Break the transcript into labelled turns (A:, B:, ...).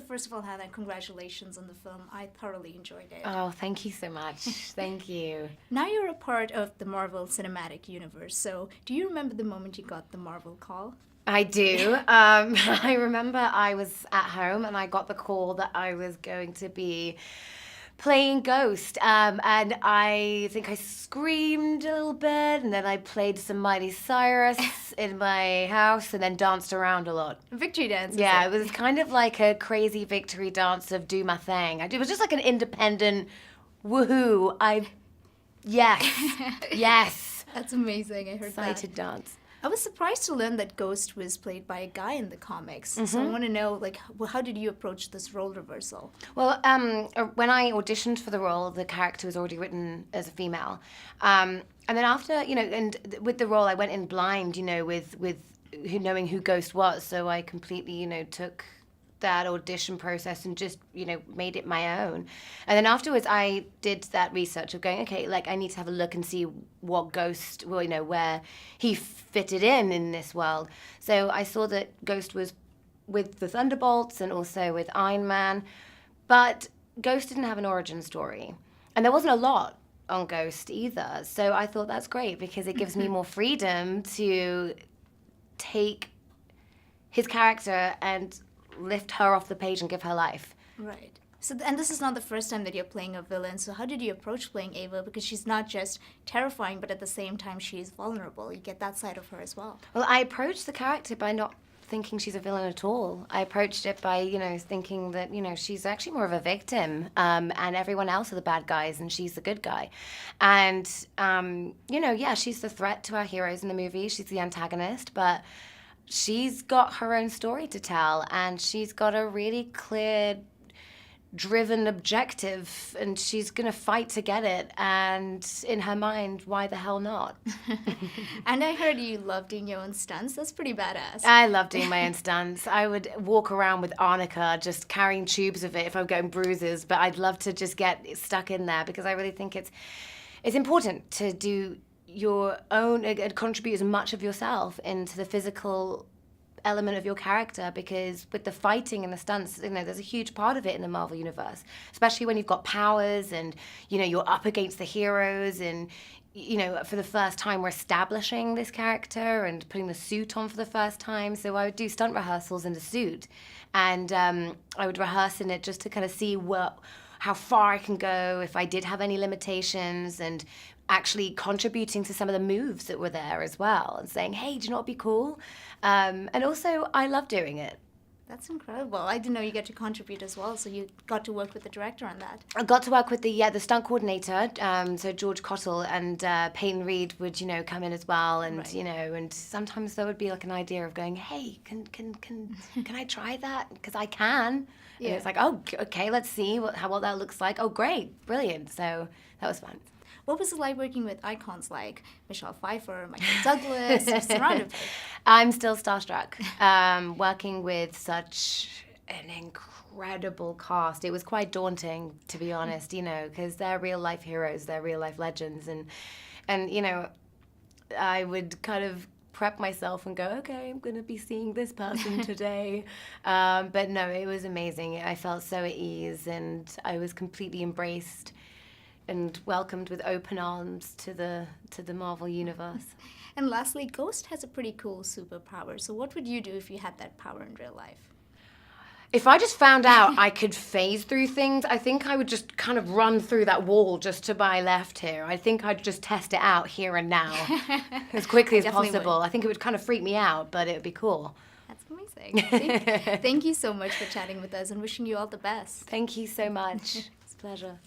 A: first of all, Hannah, congratulations on the film. I thoroughly enjoyed it.
B: Oh, thank you so much. Thank you.
A: Now you're a part of the Marvel Cinematic Universe, so do you remember the moment you got the Marvel call?
B: I do. I remember I was at home and I got the call that I was going to be playing Ghost. And I think I screamed a little bit, and then I played some Miley Cyrus in my house and then danced around a lot.
A: Victory dance.
B: Yeah, it was kind of like a crazy victory dance of do my thing. It was just like an independent woohoo. Yes.
A: That's amazing. I heard
B: Excited
A: that.
B: dance.
A: I was surprised to learn that Ghost was played by a guy in the comics. So I want to know, how did you approach this role reversal?
B: Well, when I auditioned for the role, the character was already written as a female. And then after, and with the role, I went in blind, with knowing who Ghost was. So I completely, took that audition process and just, made it my own. And then afterwards, I did that research of going, okay, I need to have a look and see what Ghost, where he fitted in this world. So I saw that Ghost was with the Thunderbolts and also with Iron Man, but Ghost didn't have an origin story. And there wasn't a lot on Ghost either. So I thought that's great because it gives me more freedom to take his character and lift her off the page and give her life.
A: Right. So, and this is not the first time that you're playing a villain. So how did you approach playing Ava? Because she's not just terrifying, but at the same time, she's vulnerable. You get that side of her as well.
B: Well, I approached the character by not thinking she's a villain at all. I approached it by, thinking that, she's actually more of a victim, and everyone else are the bad guys, and she's the good guy. And, she's the threat to our heroes in the movie. She's the antagonist, but she's got her own story to tell, and she's got a really clear, driven objective, and she's going to fight to get it. And in her mind, why the hell not?
A: And I heard you love doing your own stunts. That's pretty badass.
B: I love doing my own stunts. I would walk around with arnica, just carrying tubes of it if I'm getting bruises, but I'd love to just get stuck in there because I really think it's important to do your own, contribute as much of yourself into the physical element of your character, because with the fighting and the stunts, there's a huge part of it in the Marvel universe, especially when you've got powers and, you're up against the heroes and, for the first time we're establishing this character and putting the suit on for the first time. So I would do stunt rehearsals in the suit, and I would rehearse in it just to kind of see how far I can go, if I did have any limitations, and actually contributing to some of the moves that were there as well and saying, hey, do you know what would be cool? And also, I love doing it.
A: That's incredible. I didn't know you get to contribute as well, so you got to work with the director on that.
B: I got to work with the stunt coordinator, so George Cottle, and Peyton Reed would, come in as well, and
A: Right.
B: And sometimes there would be like an idea of going, hey, can I try that? Because I can.
A: Yeah.
B: And it's like, oh, okay, let's see what that looks like. Oh, great, brilliant. So that was fun.
A: What was it like working with icons like Michelle Pfeiffer, Michael Douglas, you're surrounded by?
B: I'm still starstruck. Working with such an incredible cast. It was quite daunting, to be honest, because they're real life heroes, they're real life legends, and I would kind of prep myself and go, okay, I'm going to be seeing this person today. But no, it was amazing. I felt so at ease, and I was completely embraced and welcomed with open arms to the Marvel universe.
A: And lastly, Ghost has a pretty cool superpower. So what would you do if you had that power in real life?
B: If I just found out I could phase through things, I think I would just kind of run through that wall just to my left here. I think I'd just test it out here and now as quickly as possible.
A: Would.
B: I think it would kind of freak me out, but it would be cool.
A: That's amazing. Thank you so much for chatting with us, and wishing you all the best.
B: Thank you so much. It's a pleasure.